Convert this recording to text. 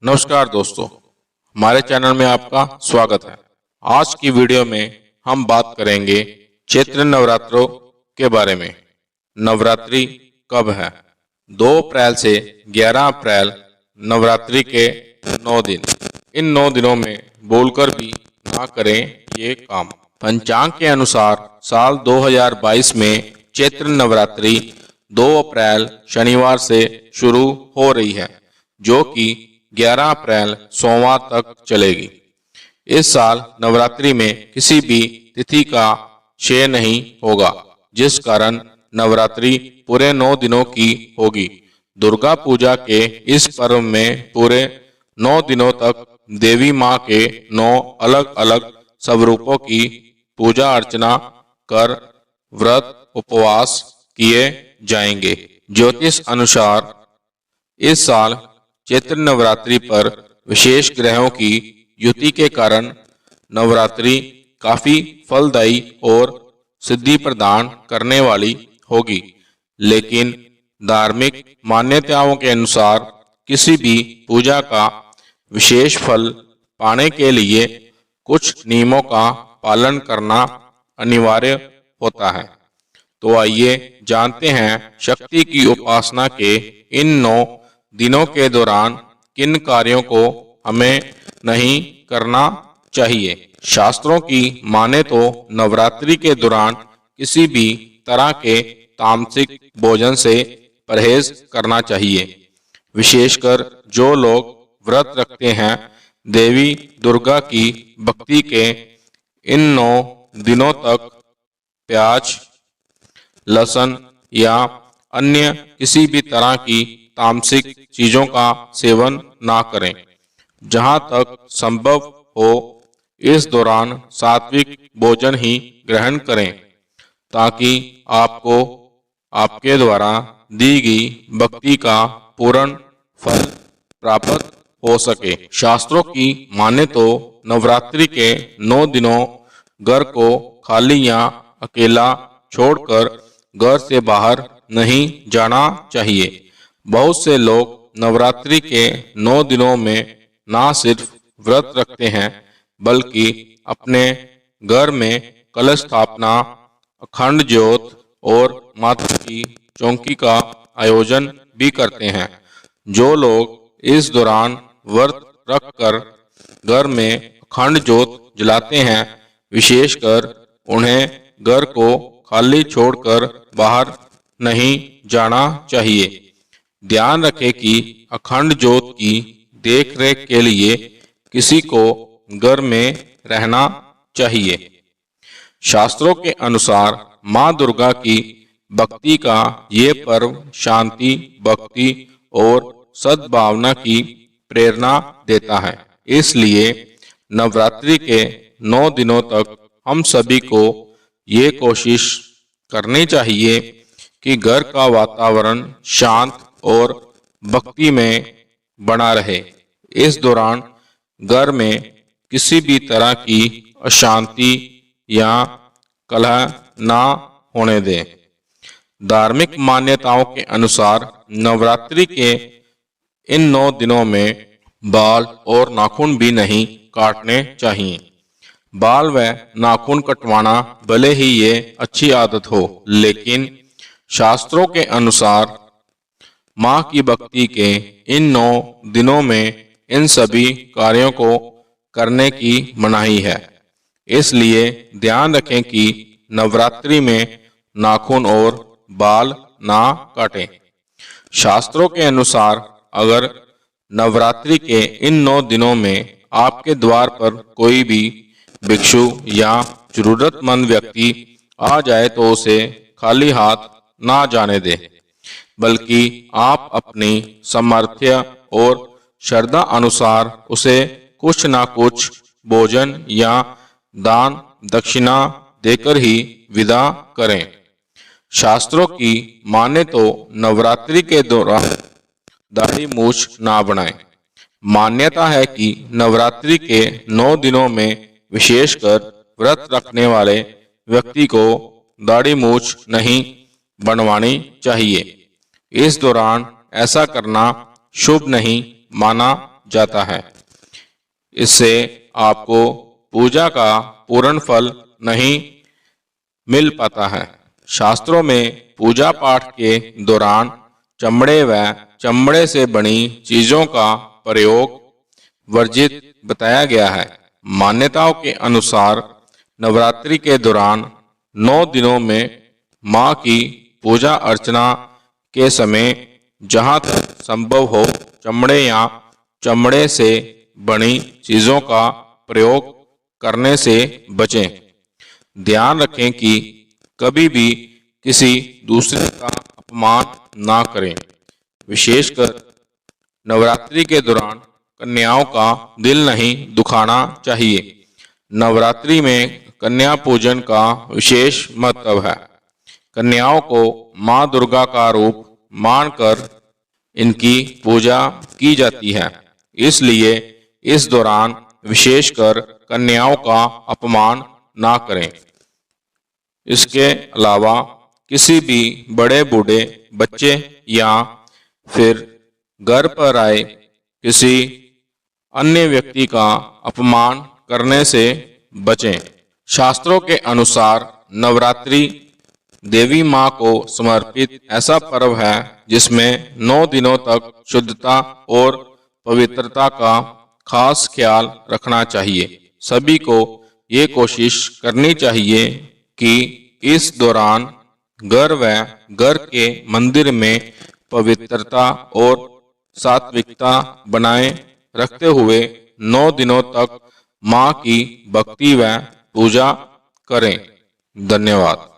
नमस्कार दोस्तों, हमारे चैनल में आपका स्वागत है। आज की वीडियो में हम बात करेंगे चैत्र नवरात्रों के बारे में। नवरात्रि कब है? 2 अप्रैल से 11 अप्रैल नवरात्रि के 9 दिन। इन 9 दिनों में बोलकर भी ना करें ये काम। पंचांग के अनुसार साल 2022 में चैत्र नवरात्रि 2 अप्रैल शनिवार से शुरू हो रही है, जो कि 11 अप्रैल सोमवार तक चलेगी। इस साल नवरात्रि में किसी भी तिथि का क्षय नहीं होगा, जिस कारण नवरात्रि पूरे 9 दिनों की होगी। दुर्गा पूजा के इस पर्व में पूरे 9 दिनों तक देवी माँ के 9 अलग अलग स्वरूपों की पूजा अर्चना कर व्रत उपवास किए जाएंगे। ज्योतिष अनुसार इस साल चैत्र नवरात्रि पर विशेष ग्रहों की युति के कारण नवरात्रि काफी फलदायी और सिद्धि प्रदान करने वाली होगी। लेकिन धार्मिक मान्यताओं के अनुसार किसी भी पूजा का विशेष फल पाने के लिए कुछ नियमों का पालन करना अनिवार्य होता है। तो आइए जानते हैं शक्ति की उपासना के इन 9 दिनों के दौरान किन कार्यों को हमें नहीं करना चाहिए। शास्त्रों की माने तो नवरात्रि के दौरान किसी भी तरह के तामसिक भोजन से परहेज करना चाहिए। विशेषकर जो लोग व्रत रखते हैं, देवी दुर्गा की भक्ति के इन 9 दिनों तक प्याज, लहसुन या अन्य किसी भी तरह की तामसिक चीजों का सेवन ना करें। जहां तक संभव हो इस दौरान सात्विक भोजन ही ग्रहण करें, ताकि आपको आपके द्वारा दी गई भक्ति का पूर्ण फल प्राप्त हो सके। शास्त्रों की माने तो नवरात्रि के 9 दिनों घर को खाली या अकेला छोड़कर घर से बाहर नहीं जाना चाहिए। बहुत से लोग नवरात्रि के 9 दिनों में ना सिर्फ व्रत रखते हैं, बल्कि अपने घर में कलश स्थापना, अखंड ज्योत और माता की चौकी का आयोजन भी करते हैं। जो लोग इस दौरान व्रत रखकर घर में अखंड ज्योत जलाते हैं, विशेषकर उन्हें घर को खाली छोड़कर बाहर नहीं जाना चाहिए। ध्यान रखें कि अखंड ज्योत की देखरेख के लिए किसी को घर में रहना चाहिए। शास्त्रों के अनुसार मां दुर्गा की भक्ति का ये पर्व शांति, भक्ति और सद्भावना की प्रेरणा देता है। इसलिए नवरात्रि के 9 दिनों तक हम सभी को ये कोशिश करनी चाहिए कि घर का वातावरण शांत और भक्ति में बना रहे। इस दौरान घर में किसी भी तरह की अशांति या कलह ना होने दें। धार्मिक मान्यताओं के अनुसार नवरात्रि के इन 9 दिनों में बाल और नाखून भी नहीं काटने चाहिए। बाल व नाखून कटवाना भले ही ये अच्छी आदत हो, लेकिन शास्त्रों के अनुसार मां की भक्ति के इन 9 दिनों में इन सभी कार्यों को करने की मनाही है। इसलिए ध्यान रखें कि नवरात्रि में नाखून और बाल ना काटें। शास्त्रों के अनुसार अगर नवरात्रि के इन 9 दिनों में आपके द्वार पर कोई भी भिक्षु या जरूरतमंद व्यक्ति आ जाए तो उसे खाली हाथ ना जाने दें, बल्कि आप अपनी सामर्थ्य और श्रद्धा अनुसार उसे कुछ ना कुछ भोजन या दान दक्षिणा देकर ही विदा करें। शास्त्रों की माने तो नवरात्रि के दौरान दाढ़ी मूछ ना बनाएं। मान्यता है कि नवरात्रि के 9 दिनों में विशेषकर व्रत रखने वाले व्यक्ति को दाढ़ी मूछ नहीं बनवानी चाहिए। इस दौरान ऐसा करना शुभ नहीं माना जाता है। इससे आपको पूजा का पूर्ण फल नहीं मिल पाता है। शास्त्रों में पूजा पाठ के दौरान चमड़े व चमड़े से बनी चीजों का प्रयोग वर्जित बताया गया है। मान्यताओं के अनुसार नवरात्रि के दौरान 9 दिनों में मां की पूजा अर्चना के समय जहां तक संभव हो चमड़े या चमड़े से बनी चीजों का प्रयोग करने से बचें। ध्यान रखें कि कभी भी किसी दूसरे का अपमान ना करें। विशेषकर नवरात्रि के दौरान कन्याओं का दिल नहीं दुखाना चाहिए। नवरात्रि में कन्या पूजन का विशेष महत्व है। कन्याओं को मां दुर्गा का रूप मानकर इनकी पूजा की जाती है। इसलिए इस दौरान विशेषकर कन्याओं का अपमान ना करें। इसके अलावा किसी भी बड़े बूढ़े बच्चे या फिर घर पर आए किसी अन्य व्यक्ति का अपमान करने से बचें। शास्त्रों के अनुसार नवरात्रि देवी मां को समर्पित ऐसा पर्व है जिसमें 9 दिनों तक शुद्धता और पवित्रता का खास ख्याल रखना चाहिए। सभी को ये कोशिश करनी चाहिए कि इस दौरान घर व घर के मंदिर में पवित्रता और सात्विकता बनाए रखते हुए 9 दिनों तक मां की भक्ति व पूजा करें। धन्यवाद।